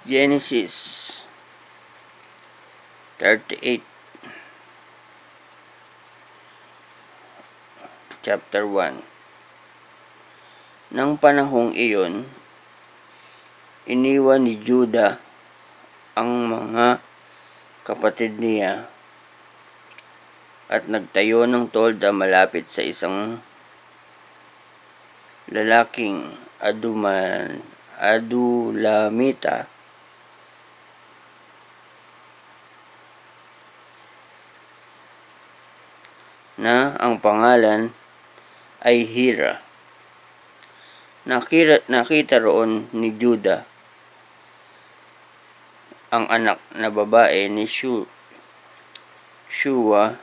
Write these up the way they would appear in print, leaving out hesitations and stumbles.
Genesis 38 chapter 1. Nang panahong iyon, iniwan ni Judah ang mga kapatid niya at nagtayo ng tolda malapit sa isang lalaking Adulamita na ang pangalan ay Hira. Nakita roon ni Judah ang anak na babae ni Shua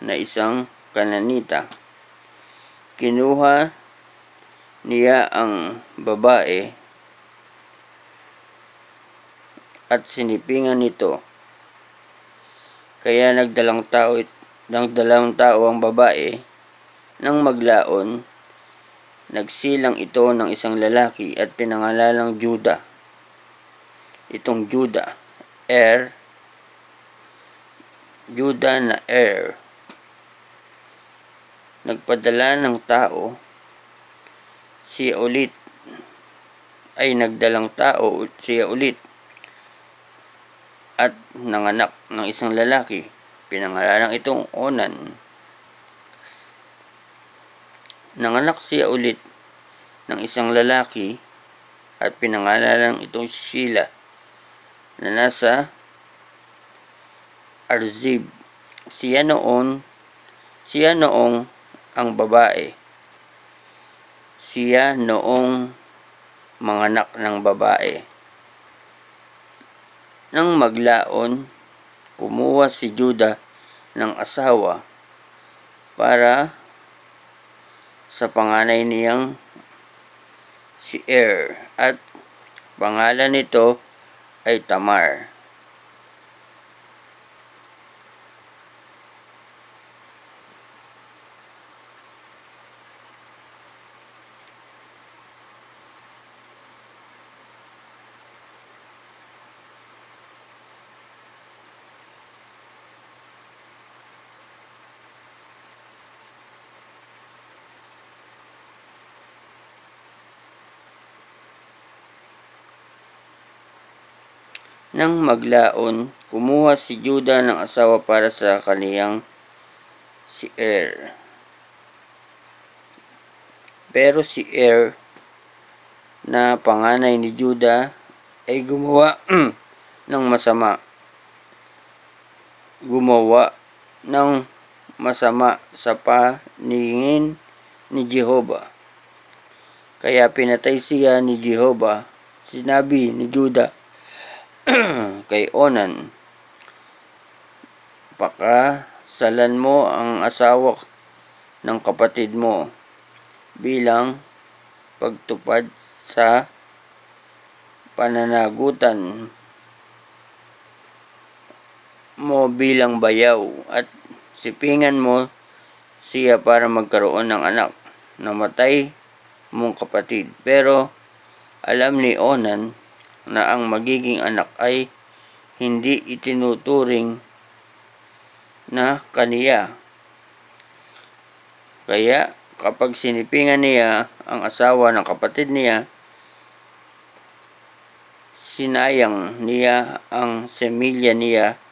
na isang Kananita. Kinuha niya ang babae at sinipingan nito. Kaya nagdalang tao ang babae. Nang maglaon, nagsilang ito ng isang lalaki at pinangalalang Judah. Itong Judah na nagpadala ng tao, siya ulit at nanganak ng isang lalaki, pinangalanan itong Onan. Nanganak siya ulit ng isang lalaki at pinangalanan itong Sheila na nasa Arzib. Siya noong ang babae. Siya noong manganak ng babae. Nang maglaon, kumuha si Judah ng asawa para sa panganay niyang si at pangalan nito ay Tamar. Nang maglaon, kumuha si Judah ng asawa para sa kaniyang si Pero si na panganay ni Judah ay gumawa ng masama sa paningin ni Jehovah. Kaya pinatay siya ni Jehovah. Sinabi ni Judah kay Onan, pakasalan mo ang asawa ng kapatid mo bilang pagtupad sa pananagutan mo bilang bayaw, at sipingan mo siya para magkaroon ng anak. Namatay mong kapatid. Pero alam ni Onan na ang magiging anak ay hindi itinuturing na kaniya. Kaya kapag sinipingan niya ang asawa ng kapatid niya, sinayang niya ang semilya niya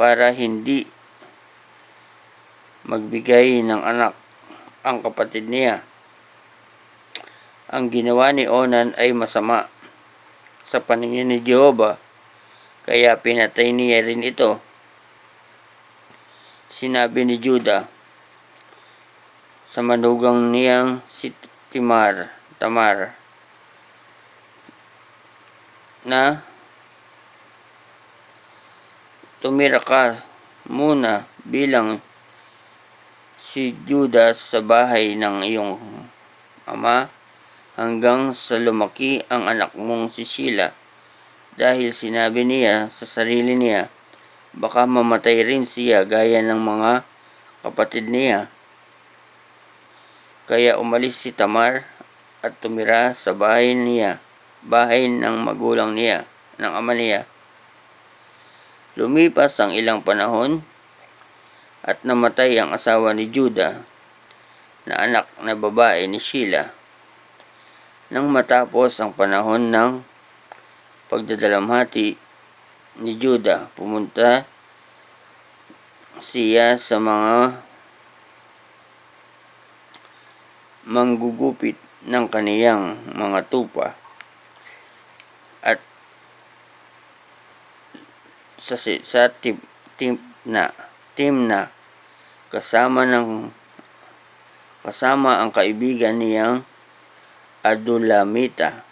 para hindi magbigay ng anak ang kapatid niya. Ang ginawa ni Onan ay masama sa paningin ni Jehovah, kaya pinatay niya rin ito. Sinabi ni Judah sa manugang niyang si Tamar na tumira ka muna bilang si Judah sa bahay ng iyong ama hanggang sa lumaki ang anak mong si Sheila, dahil sinabi niya sa sarili niya, baka mamatay rin siya gaya ng mga kapatid niya. Kaya umalis si Tamar at tumira sa bahay ng magulang niya ng ama niya. Lumipas ang ilang panahon at namatay ang asawa ni Juda na anak na babae ni Sheila. Nang matapos ang panahon ng pagdadalamhati ni Juda, pumunta siya sa mga manggugupit ng kaniyang mga tupa at sa Timna kasama ang kaibigan niyang Adulamita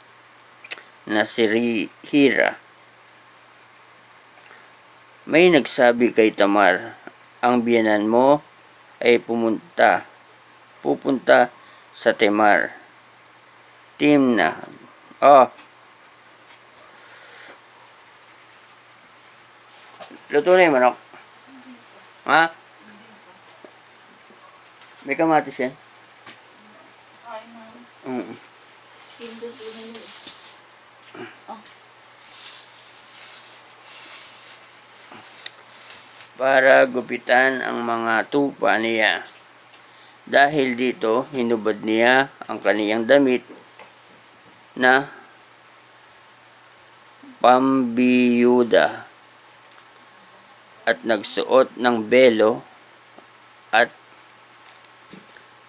na si Hira. May nagsabi kay Tamar, ang biyenan mo ay pupunta sa Timna. Luto na yung manok. Ha? May kamatis yan? Para gupitan ang mga tupa niya. Dahil dito, hinubad niya ang kaniyang damit na pambiyuda at nagsuot ng belo at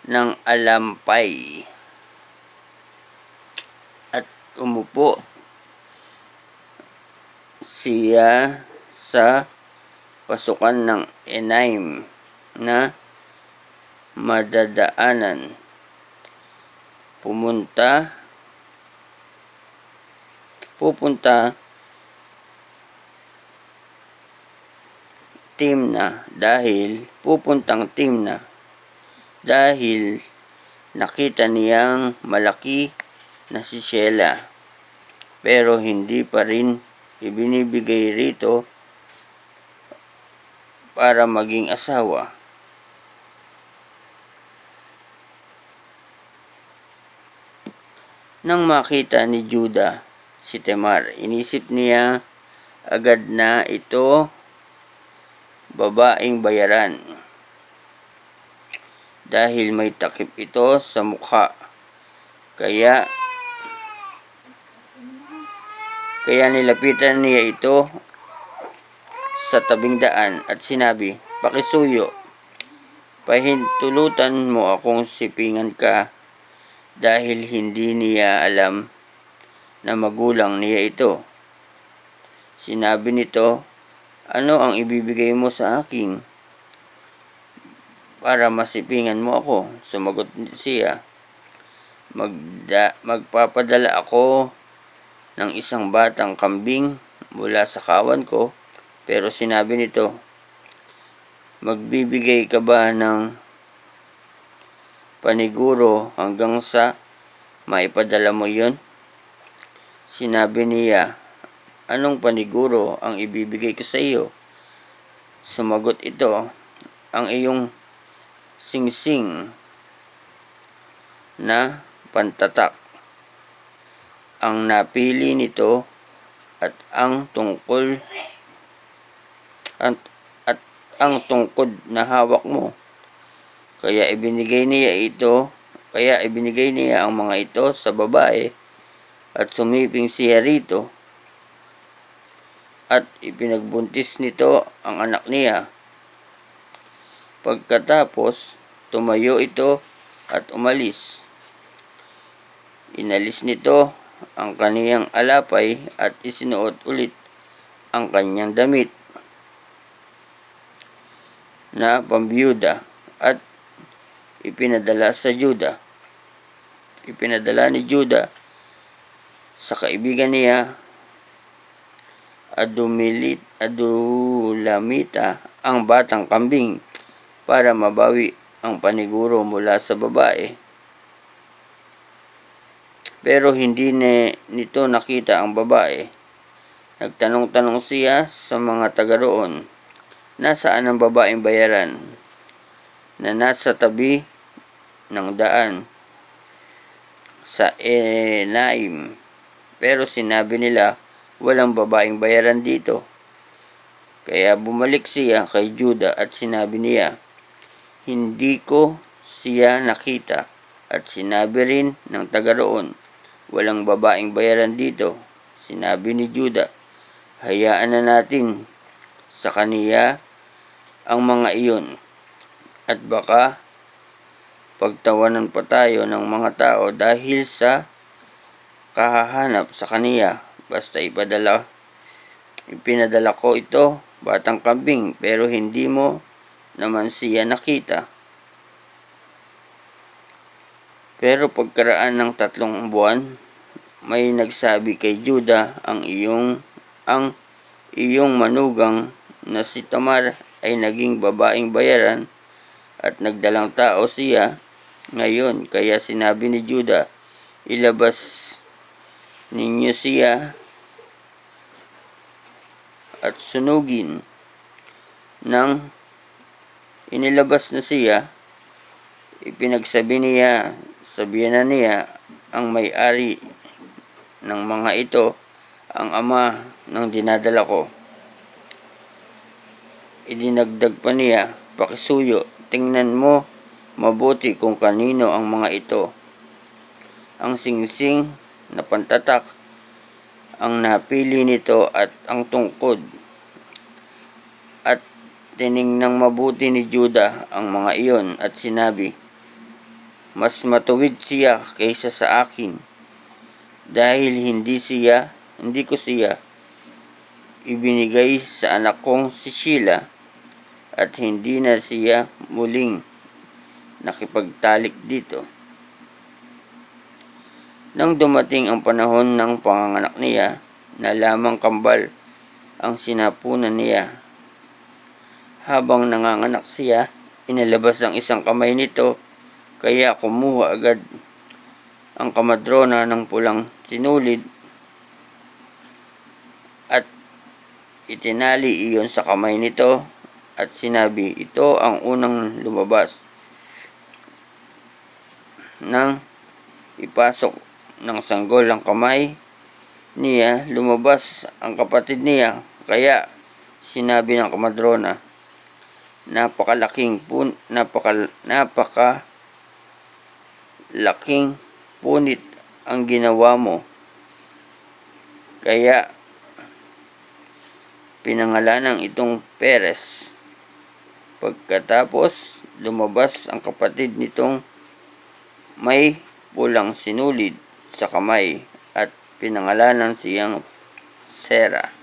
ng alampay at umupo siya sa pasukan ng Enaim na madadaanan. Pupunta Timna dahil nakita niyang malaki na si Sheila, pero hindi pa rin ibinibigay rito para maging asawa. Nang makita ni Juda si Tamar, inisip niya agad na ito babaeng bayaran dahil may takip ito sa mukha. Kaya nilapitan niya ito sa tabing daan at sinabi, "Pakisuyo, pahintulutan mo akong sipingan ka," dahil hindi niya alam na magulang niya ito. Sinabi nito, "Ano ang ibibigay mo sa akin para masipingan mo ako?" Sumagot siya, "Magpapadala ako ng isang batang kambing mula sa kawan ko." Pero sinabi nito, "Magbibigay ka ba ng paniguro hanggang sa maipadala mo yon?" Sinabi niya, "Anong paniguro ang ibibigay ko sa iyo?" Sumagot ito, "Ang iyong singsing na pantatak ang napili nito at ang tungkod na hawak mo." Kaya ibinigay niya ang mga ito sa babae at sumiping siya rito at ipinagbuntis nito ang anak niya. Pagkatapos, tumayo ito at umalis. Inalis nito ang kaniyang alapay at isinuot ulit ang kaniyang damit na pambiyuda at ipinadala ni Juda sa kaibigan niya Adulamita ang batang kambing para mabawi ang paniguro mula sa babae. Pero hindi nito nakita ang babae. Nagtanong-tanong siya sa mga taga roon, "Nasaan ang babaeng bayaran na nasa tabi ng daan sa Enaim?" Pero sinabi nila, walang babaeng bayaran dito. Kaya bumalik siya kay Juda at sinabi niya, hindi ko siya nakita. At sinabi rin ng taga roon, walang babaeng bayaran dito. Sinabi ni Juda, hayaan na natin sa kaniya ang mga iyon, at baka pagtawanan pa tayo ng mga tao dahil sa kahahanap sa kaniya. Basta ipinadala ko ito, batang kambing, pero hindi mo naman siya nakita. Pero pagkaraan ng 3 buwan, may nagsabi kay Juda, ang iyong manugang na si Tamar ay naging babaeng bayaran at nagdalang tao siya ngayon. Kaya sinabi ni Juda, ilabas ninyo siya at sunugin. Nang inilabas na siya, sabihan na niya ang may-ari ng mga ito, ang ama ng dinadala ko. Idinagdag pa niya, pakisuyo, tingnan mo mabuti kung kanino ang mga ito. Ang singsing na pantatak ang napili nito at ang tungkod. At tiningnang mabuti ni Juda ang mga iyon at sinabi, mas matuwid siya kaysa sa akin, dahil hindi ko siya ibinigay sa anak kong si Sheila, at hindi na siya muling nakipagtalik dito. Nang dumating ang panahon ng panganganak niya, na lamang kambal ang sinapunan niya. Habang nanganganak siya, inilabas ang isang kamay nito, kaya kumuha agad ang kamadrona ng pulang sinulid at itinali iyon sa kamay nito at sinabi, ito ang unang lumabas. Nang ipasok ng sanggol ang kamay niya, lumabas ang kapatid niya. Kaya sinabi ng kamadrona, napakalaking punit ang ginawa mo. Kaya pinangalanan itong Perez. Pagkatapos lumabas ang kapatid nitong may pulang sinulid sa kamay at pinangalanan siyang Sera.